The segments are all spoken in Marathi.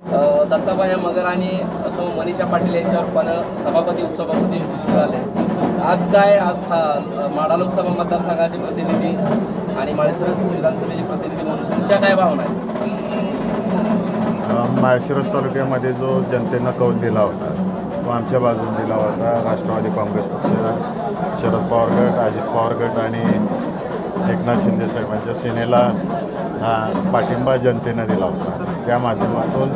दत्ताबाई मगर आणि असो मनीषा पाटील यांच्या रूपानं सभापती उपसभापती मिळाले. आज हा माढा लोकसभा मतदारसंघाचे प्रतिनिधी आणि माळशिरस विधानसभेचे प्रतिनिधी म्हणून तुमच्या काय भावना आहेत? माळशिरस तालुक्यामध्ये जो जनतेनं कौल दिला होता तो आमच्या बाजूने दिला होता. राष्ट्रवादी काँग्रेस पक्ष, शरद पवार गट, अजित पवार गट आणि एकनाथ शिंदे साहेबांच्या सेनेला हा पाठिंबा जनतेनं दिला होता. त्या माध्यमातून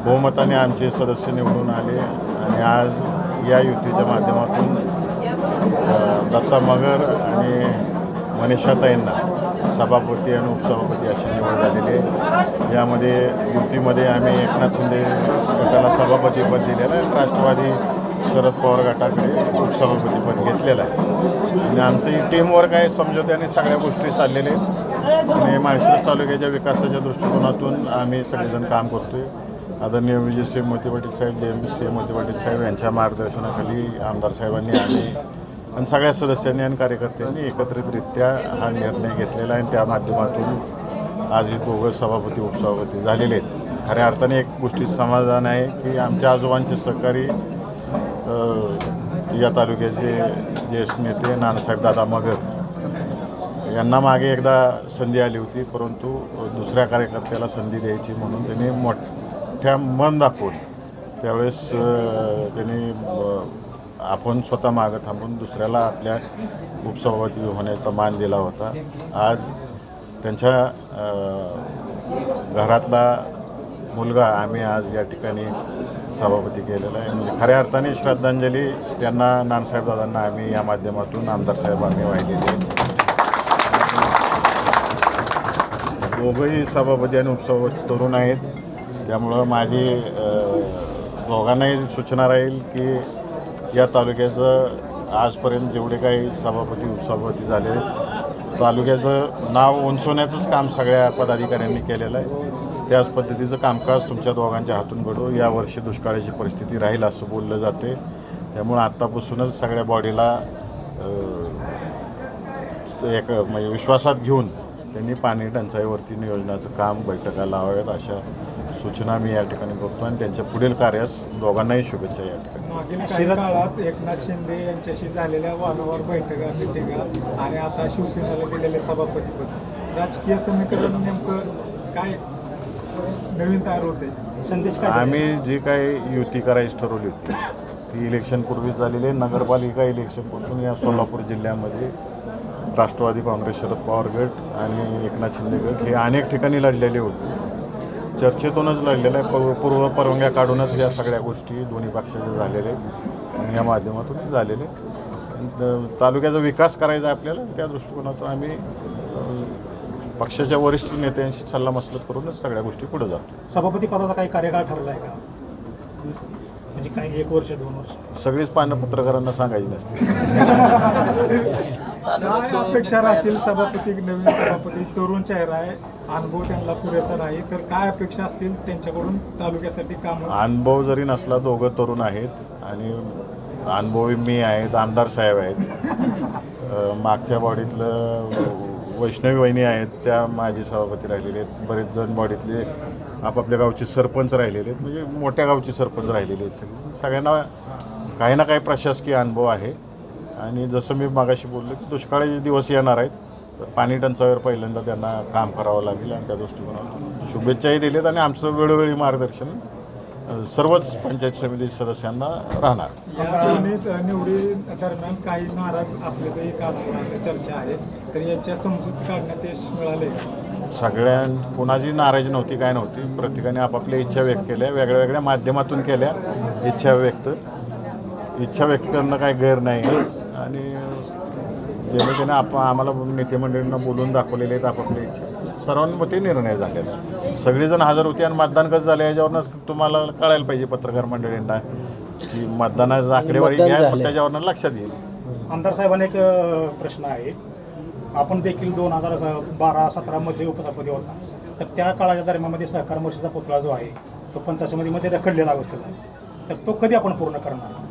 बहुमताने आमचे सदस्य निवडून आले आणि आज या युतीच्या माध्यमातून दत्ता मगर आणि मनीषाताईंना सभापती आणि उपसभापती अशी निवड झालेली आहे. यामध्ये युतीमध्ये आम्ही एकनाथ शिंदे गटाला सभापतीपद दिलेलं आहे, राष्ट्रवादी शरद पवार गटाकडे उपसभापतीपद घेतलेलं आहे. आणि आमचं ही टीमवर्क आहे, समझोत्याने सगळ्या गोष्टी चाललेल्या आहेत आणि माळशिरस तालुक्याच्या विकासाच्या दृष्टिकोनातून आम्ही सगळेजण काम करतो आहे. आदरणीय विजयसिंह मोहिते पाटील साहेब, DMPC मोहिते पाटील साहेब यांच्या मार्गदर्शनाखाली आमदार साहेबांनी आणि सगळ्या सदस्यांनी आणि कार्यकर्त्यांनी एकत्रितरित्या हा निर्णय घेतलेला आहे. त्या माध्यमातून आज हे दोघं सभापती उपसभापती झालेले आहेत. खऱ्या अर्थाने एक गोष्टीचं समाधान आहे की आमच्या आजोबांचे सहकारी या तालुक्याचे ज्येष्ठ नेते नानासाहेब दादा मगर यांना मागे एकदा संधी आली होती, परंतु दुसऱ्या कार्यकर्त्याला संधी द्यायची म्हणून त्यांनी मोठ्या मन दाखवून त्यावेळेस त्यांनी आपण स्वतः मागं थांबून दुसऱ्याला आपल्या उपसभापती होण्याचा मान दिला होता. आज त्यांच्या घरातला मुलगा आम्ही आज या ठिकाणी सभापती केलेला आहे. म्हणजे खऱ्या अर्थाने श्रद्धांजली त्यांना नानासाहेब दादांना आम्ही या माध्यमातून आमदार साहेब आम्ही वाहिलेली आहे. दोघंही सभापती आणि उपसभापती तरुण आहेत, त्यामुळं माझी दोघांनाही सूचना राहील की या तालुक्याचं आजपर्यंत जेवढे काही सभापती उपसभापती झाले तालुक्याचं नाव उंचवण्याचंच काम सगळ्या पदाधिकाऱ्यांनी केलेलं आहे. त्याच पद्धतीचं कामकाज तुमच्या दोघांच्या हातून घडो. यावर्षी दुष्काळाची परिस्थिती राहील असं बोललं जाते, त्यामुळे आत्तापासूनच सगळ्या बॉडीला एक म्हणजे विश्वासात घेऊन त्यांनी पाणी टंचाईवरती नियोजनाचं काम बैठका लावाव्यात अशा सूचना मी या ठिकाणी करतो आणि त्यांच्या पुढील कार्यास दोघांनाही शुभेच्छा या ठिकाणी. मागील काही काळात एकनाथ शिंदे यांच्याशी झालेल्या वारंवार बैठका मिटिंगा आणि आता शिवसेनेला दिलेले सभापतीपद राजकीय समीकरण नेमकं काय नवीन तयार होते? संदेश काय? आम्ही जी काही युती करायची ठरवली होती ती इलेक्शनपूर्वीच झालेली आहे. नगरपालिका इलेक्शनपासून या सोलापूर जिल्ह्यामध्ये राष्ट्रवादी काँग्रेस, शरद पवार गट आणि एकनाथ शिंदे गट हे अनेक ठिकाणी लढलेले होते. चर्चेतूनच लढलेलं आहे, पूर्व परवानग्या काढूनच या सगळ्या गोष्टी दोन्ही पक्षाच्या झालेल्या आहेत आणि या माध्यमातून झालेले. तालुक्याचा विकास करायचा आपल्याला, त्या दृष्टिकोनातून आम्ही पक्षाच्या वरिष्ठ नेत्यांशी सल्लामसलत करूनच सगळ्या गोष्टी पुढे जातो. सभापती पदाचा काही कार्यकाळ ठरला आहे का? म्हणजे काही 1 वर्ष 2 वर्ष? सगळीच पानं पत्रकारांना सांगायची नसते. काय अपेक्षा राहतील? सभापती नवीन सभापती तरुण चेहरा आहे, अनुभव त्यांना पुरेसा नाही, तर काय अपेक्षा असतील त्यांच्याकडून तालुक्यासाठी काम? अनुभव जरी नसला, दोघं तरुण आहेत आणि अनुभवी मी आहेत, आमदार साहेब आहेत, मागच्या बॉडीतलं वैष्णवी वहिनी आहेत, त्या माझी सभापती राहिलेले आहेत, बरेच जण बॉडीतले आपापल्या गावचे सरपंच राहिलेले आहेत, म्हणजे मोठ्या गावचे सरपंच राहिलेले आहेत. सगळ्यांना काही ना काही प्रशासकीय अनुभव आहे आणि जसं मी मागाशी बोललो की दुष्काळाचे दिवस येणार आहेत, तर पाणी टंचाईवर पहिल्यांदा त्यांना काम करावं लागेल आणि त्या दृष्टिकोनातून शुभेच्छाही दिलेत आणि आमचं वेळोवेळी मार्गदर्शन सर्वच पंचायत समिती सदस्यांना राहणार. या दोन्ही निवडी दरम्यान काही नाराज असल्याचंही काल चर्चा आहे, तर याच्या समजूत काढण्यात यश मिळाले? कोणाची नाराजी नव्हती, काय नव्हती. प्रत्येकाने आपापल्या इच्छा व्यक्त केल्या, वेगळ्या वेगळ्या माध्यमातून केल्या. इच्छा व्यक्त करणं काय गैर नाही आणि जेणे आम्हाला नेते मंडळींना बोलून दाखवलेले आहेत आपापल्या इच्छा. सर्वांमध्ये निर्णय झालेला, सगळेजण हजर होते आणि मतदान कसं झालं याच्यावरनंच तुम्हाला कळायला पाहिजे पत्रकार मंडळींना की मतदानाचं आकडेवारी घ्या, त्याच्यावरनं लक्षात येईल. आमदार साहेबांना एक प्रश्न आहे, आपण देखील 2012-17 मध्ये उपसभापती होता, तर त्या काळाच्या दरम्यानमध्ये सहकार मोर्चाचा पुतळा जो आहे तो पंचायत समितीमध्ये रखडलेला अवस्थेत आहे, तर तो कधी आपण पूर्ण करणार?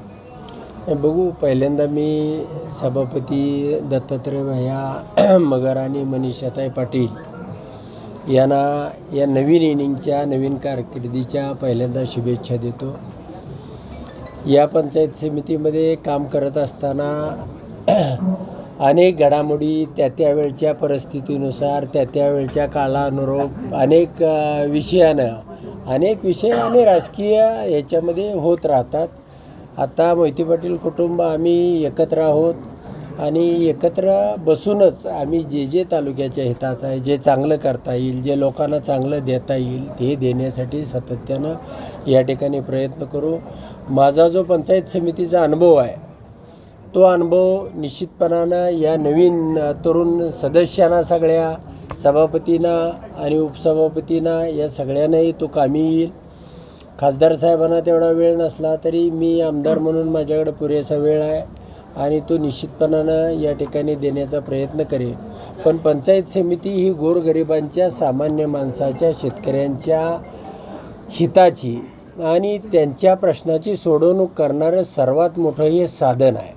बघू. पहिल्यांदा मी सभापती दत्तात्रय भैया मगर आणि मनीषाताई पाटील यांना या नवीन इनिंगच्या नवीन कारकिर्दीच्या पहिल्यांदा शुभेच्छा देतो. या पंचायत समितीमध्ये काम करत असताना अनेक घडामोडी त्यावेळच्या परिस्थितीनुसार त्यावेळच्या काळानुरूप अनेक विषय आणि राजकीय याच्यामध्ये होत राहतात. आता मोहिते पाटील कुटुंब आम्ही एकत्र आहोत आणि एकत्र बसूनच आम्ही जे तालुक्याच्या हिताचं आहे, जे चांगलं करता येईल, जे लोकांना चांगलं देता येईल ते देण्यासाठी सातत्यानं या ठिकाणी प्रयत्न करू. माझा जो पंचायत समितीचा अनुभव आहे तो अनुभव निश्चितपणानं या नवीन तरुण सदस्यांना, सगळ्या सभापतींना आणि उपसभापतींना या सगळ्यांनाही तो कामी येईल. खासदार साहेबांना तेवढा वेळ नसला तरी मी आमदार म्हणून माझ्याकडे पुरेसा वेळ आहे आणि तो निश्चितपणानं या ठिकाणी देण्याचा प्रयत्न करेन. पण पंचायत समिती ही गोरगरिबांच्या, सामान्य माणसाच्या, शेतकऱ्यांच्या हिताची आणि त्यांच्या प्रश्नाची सोडवणूक करणारं सर्वात मोठं हे साधन आहे.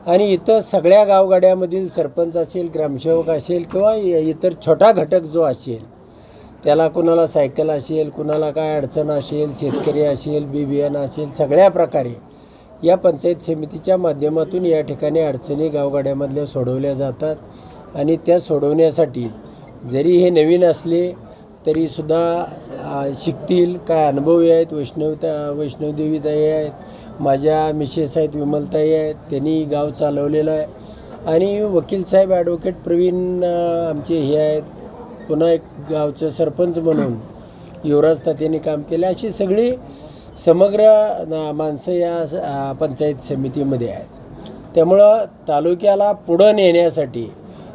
आणि इथं सगळ्या गावगाड्यामधील सरपंच असेल, ग्रामसेवक असेल किंवा इतर छोटा घटक जो असेल, त्याला कुणाला सायकल असेल, कुणाला काय अडचण असेल, शेतकरी असेल, बियाणं असेल, सगळ्या प्रकारे या पंचायत समितीच्या माध्यमातून या ठिकाणी अडचणी गावगाड्यामधल्या सोडवल्या जातात. आणि त्या सोडवण्यासाठी जरी हे नवीन असले तरीसुद्धा शिकतील. काय अनुभवी आहेत, वैष्णवदेवीताई आहेत, माझ्या मिसेस आहेत, विमलताई आहेत, त्यांनी गाव चालवलेलं आहे. आणि वकील साहेब ॲडव्होकेट प्रवीण आमचे हे आहेत, पुन्हा एक गावचं सरपंच म्हणून युवराज तात्यांनी काम केलं. अशी सगळी समग्र माणसं या पंचायत समितीमध्ये आहेत. त्यामुळं तालुक्याला पुढं नेण्यासाठी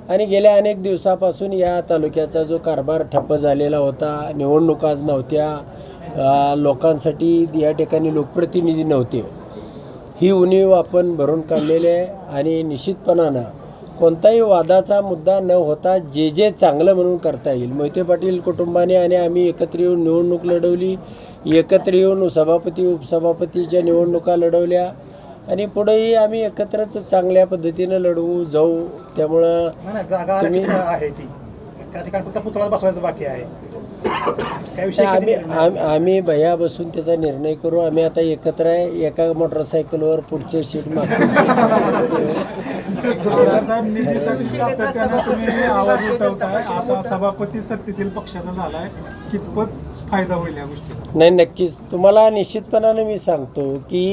आणि गेल्या अनेक दिवसापासून या तालुक्याचा जो कारभार ठप्प झालेला होता, निवडणुकाच नव्हत्या, लोकांसाठी या ठिकाणी लोकप्रतिनिधी नव्हते, ही उणीव आपण भरून काढलेली आहे. आणि निश्चितपणानं कोणताही वादाचा मुद्दा न होता जे चांगलं म्हणून करता येईल. मोहिते पाटील कुटुंबाने आणि आम्ही एकत्र येऊन निवडणूक लढवली, एकत्र येऊन सभापती उपसभापतीच्या निवडणुका लढवल्या आणि पुढेही आम्ही एकत्रच चांगल्या पद्धतीनं लढवू जाऊ. त्यामुळं जागा तुम्ही आहे ती त्या ठिकाणी फक्त पुतळा बसवायचं बाकी आहे. आम्ही भैया बसून त्याचा निर्णय करू. आम्ही आता एकत्र आहे, एका मोटरसायकलवर पुढचे सीट मागचे साहेब निधीसाठी सातत्यानं तुम्ही आवाज उठवताय. आता सभापती सत्तेतील पक्षाचा झालाय, कितपत फायदा होईल या गोष्टीचा? नाही, नक्कीच. तुम्हाला निश्चितपणाने मी सांगतो की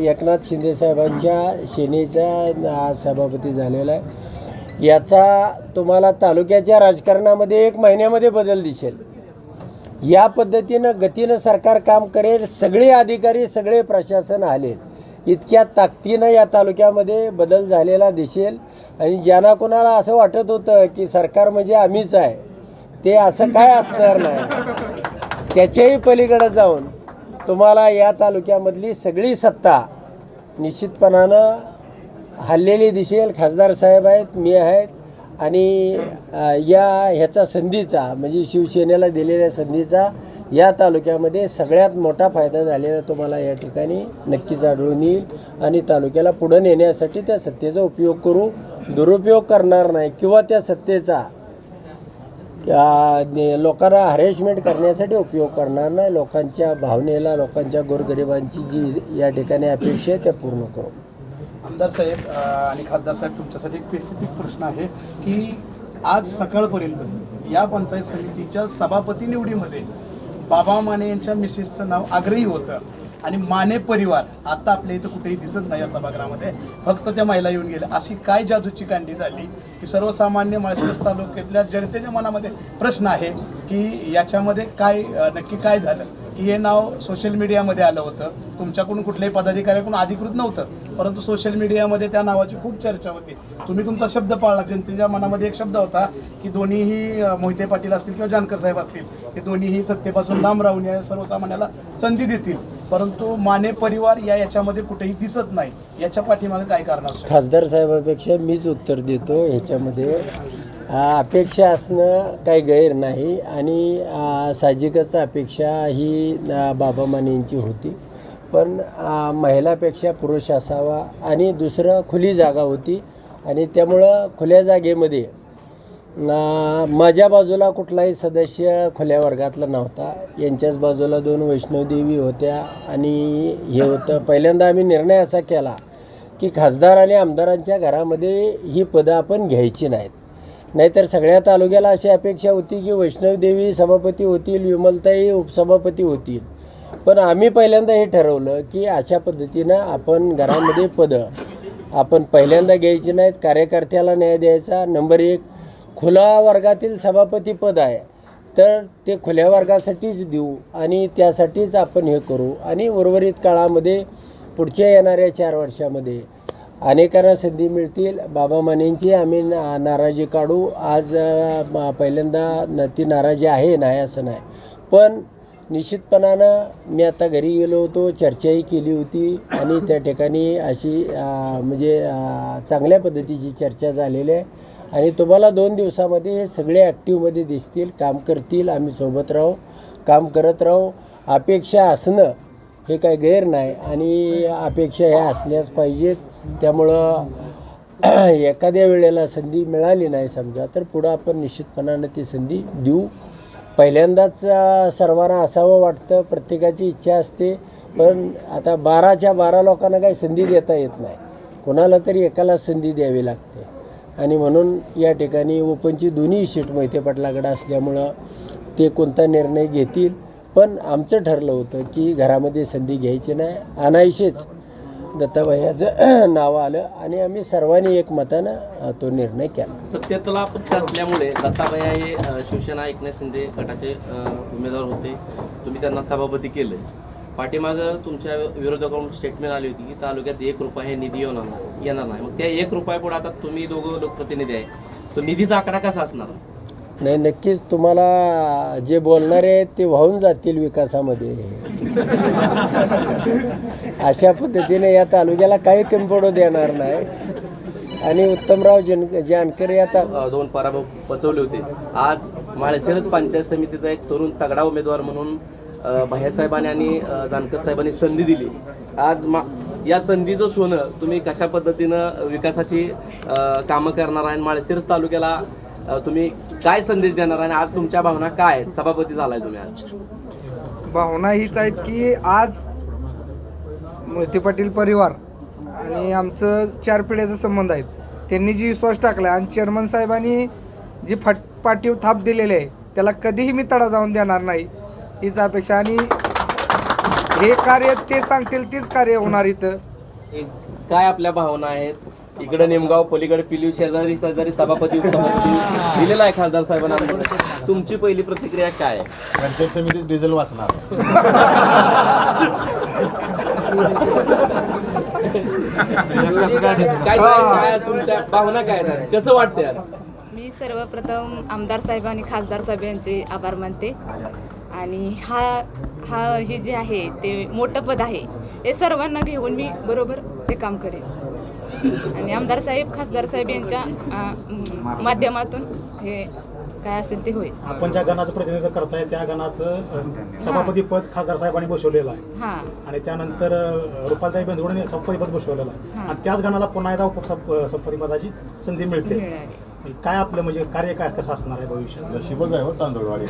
एकनाथ शिंदे साहेबांच्या सेनेचा सभापती झालेला आहे. याचा तुम्हाला तालुक्याच्या राजकारणामध्ये 1 महिन्यामध्ये बदल दिसेल. या पद्धतीनं गतीनं सरकार काम करेल. सगळे अधिकारी, सगळे प्रशासन आले, इतक्या ताकदीनं या तालुक्यामध्ये बदल झालेला दिसेल. आणि ज्यांना कोणाला असं वाटत होतं की सरकार म्हणजे आम्हीच आहे, ते असं काय असणार नाही. त्याच्याही पलीकडे जाऊन तुम्हाला या तालुक्यामधली सगळी सत्ता निश्चितपणानं हल्लेली दिसेल. खासदार साहेब आहेत, मी आहेत आणि ह्याचा संधीचा म्हणजे शिवसेनेला दिलेल्या संधीचा या तालुक्यामध्ये सगळ्यात मोठा फायदा झालेला तुम्हाला या ठिकाणी नक्कीच आढळून येईल. आणि तालुक्याला पुढं नेण्यासाठी त्या सत्तेचा उपयोग करू, दुरुपयोग करणार नाही किंवा त्या सत्तेचा लोकांना हॅरेसमेंट करण्यासाठी उपयोग करणार नाही. लोकांच्या भावनेला, लोकांच्या गोरगरिबांची जी या ठिकाणी अपेक्षा आहे त्या पूर्ण करू. आमदार साहेब आणि खासदार साहेब, तुमच्यासाठी एक स्पेसिफिक प्रश्न आहे की आज सकाळपर्यंत या पंचायत समितीच्या सभापती निवडीमध्ये बाबा माने यांच्या मिसेसचं नाव आग्रही होतं आणि माने परिवार आता आपल्या इथं कुठेही दिसत नाही या सभागृहामध्ये, फक्त त्या महिला येऊन गेल्या. अशी काय जादूची कांडी झाली की सर्वसामान्य माळशिरस तालुक्यातल्या जनतेच्या मनामध्ये प्रश्न आहे की याच्यामध्ये काय नक्की काय झालं की हे नाव सोशल मीडियामध्ये आलं होतं, तुमच्याकडून कुठल्याही पदाधिकाऱ्याकडून अधिकृत नव्हतं, परंतु सोशल मीडियामध्ये त्या नावाची खूप चर्चा होती. तुम्ही तुमचा शब्द पाळला. जनतेच्या मनामध्ये एक शब्द होता की दोन्हीही मोहिते पाटील असतील किंवा जानकर साहेब असतील, हे दोन्हीही सत्तेपासून लांब राहून या सर्वसामान्याला संधी देतील, परंतु माने परिवार याच्यामध्ये कुठेही दिसत नाही. याच्या पाठीमागे काय कारण असतं? खासदार साहेबापेक्षा मीच उत्तर देतो. ह्याच्यामध्ये अपेक्षा असणं काही गैर नाही आणि साहजिकच अपेक्षा ही बाबा मानेंची होती, पण महिलापेक्षा पुरुष असावा आणि दुसरं खुली जागा होती आणि त्यामुळं खुल्या जागेमध्ये माझ्या बाजूला कुठलाही सदस्य खुल्या वर्गातला नव्हता. यांच्याच बाजूला 2 वैष्णवदेवी होत्या आणि हे होतं. पहिल्यांदा आम्ही निर्णय असा केला की खासदार आणि आमदारांच्या घरामध्ये ही पदं आपण घ्यायची नाहीत. नाहीतर सगळ्या तालुक्याला अशी अपेक्षा होती की वैष्णवदेवी सभापती होतील, विमलताई उपसभापती होतील. पण आम्ही पहिल्यांदा हे ठरवलं की अशा पद्धतीनं आपण घरामध्ये पदं आपण पहिल्यांदा घ्यायची नाहीत. कार्यकर्त्याला न्याय द्यायचा. नंबर 1 खुल्या वर्गातील सभापती पद आहे तर ते खुल्या वर्गासाठीच देऊ आणि त्यासाठीच आपण हे करू. आणि उर्वरित काळामध्ये पुढच्या येणाऱ्या 4 वर्षामध्ये अनेकांना संधी मिळतील. बाबा मानेंची आम्ही नाराजी काढू. आज पहिल्यांदा ती नाराजी आहे नाही असं नाही, पण निश्चितपणानं मी आता घरी गेलो होतो, चर्चाही केली होती आणि त्या ठिकाणी अशी म्हणजे चांगल्या पद्धतीची चर्चा झालेली आहे. आणि तुम्हाला 2 दिवसामध्ये हे सगळे ॲक्टिव्हमध्ये दिसतील, काम करतील. आम्ही सोबत राहू, काम करत राहू. अपेक्षा असणं हे काय गैर नाही आणि अपेक्षा ह्या असल्याच पाहिजेत. त्यामुळं एखाद्या वेळेला संधी मिळाली नाही समजा तर पुढं आपण निश्चितपणानं ती संधी देऊ. पहिल्यांदाच सर्वांना असावं वाटतं, प्रत्येकाची इच्छा असते, पण आता 12च्या 12 लोकांना काही संधी देता येत नाही. कोणाला तरी एकाला संधी द्यावी लागते आणि म्हणून या ठिकाणी ओपनची दोन्ही सीट मोहिते पाटलाकडे असल्यामुळं ते कोणता निर्णय घेतील. पण आमचं ठरलं होतं की घरामध्ये संधी घ्यायची नाही. अनायसेच दत्ताभाईचं नाव आलं आणि आम्ही सर्वांनी एकमतानं तो निर्णय केला. सत्तेतला पक्ष असल्यामुळे दत्ताभाई हे शिवसेना एकनाथ शिंदे गटाचे उमेदवार होते. तुम्ही त्यांना सभापती केले. पाठीमागं तुमच्या विरोधकांकडून स्टेटमेंट आली होती की तालुक्यात 1 रुपया हे निधी येणार नाही. मग त्या 1 रुपयापुढे आता तुम्ही दोघं लोकप्रतिनिधी आहे, तो निधीचा आकडा कसा असणार? नाही, नक्कीच तुम्हाला जे बोलणारे आहेत ते वाहून जातील विकासामध्ये. अशा पद्धतीने या तालुक्याला काही कमी पडू देणार नाही. आणि उत्तमराव जानकर आता 2 पराभव पचवले होते. आज माळशिरस पंचायत समितीचा एक तरुण तगडा उमेदवार म्हणून भैयासाहेबांनी आणि जानकर साहेबांनी संधी दिली. आज या संधीचं सोनं तुम्ही कशा पद्धतीनं विकासाची कामं करणार आहे? माळशिरस तालुक्याला तुम्ही काय संदेश देणार आणि आज तुमच्या भावना काय आहेत? सभापती झालाय तुम्ही. आज भावना हीच आहेत की आज मोहिते पाटील परिवार आणि आमचं 4 पिढ्याचा संबंध आहेत. त्यांनी जी विश्वास टाकला आणि चेअरमन साहेबांनी जी पाठीव थाप दिलेली आहे त्याला कधीही मी तडा जाऊन देणार नाही हीच अपेक्षा. आणि हे कार्य ते सांगतील तीच कार्य होणार इथं. काय आपल्या भावना आहेत? इकडे निमगाव, पलीकडे पिलीव, शेजारी सभापती उपसभापती दिलेला आहे खासदार साहेबांना. तुमची पहिली प्रतिक्रिया काय आहे? पंचायत समितीच डिझेल वाचणार. काय तुमच्या भावना काय आहेत? कसं वाटतंय आज? मी सर्वप्रथम आमदार साहेब आणि खासदार साहेब यांचे आभार मानते. आणि हे जे आहे ते मोठं पद आहे, हे सर्वांना घेऊन मी बरोबर ते काम करेन. आणि आमदार साहेब, खासदार साहेब यांच्या माध्यमातून हे काय असेल ते होईल. आपण ज्या गणाचं प्रतिनिधित्व करताय त्या गणाचं सभापती पद खासदार साहेबांनी बसवलेलं आहे. हां. आणि त्यानंतर रुपालताई बेंदुडे सभापती पद बसवलेलं आहे. आणि त्याच गणाला पुन्हा एकदा उपसभापती पदाची संधी मिळते. मिळाली. काय आपलं म्हणजे कार्य काय कसं असणार आहे भविष्यात? नशीबच आहे हो तांदूळवाडी.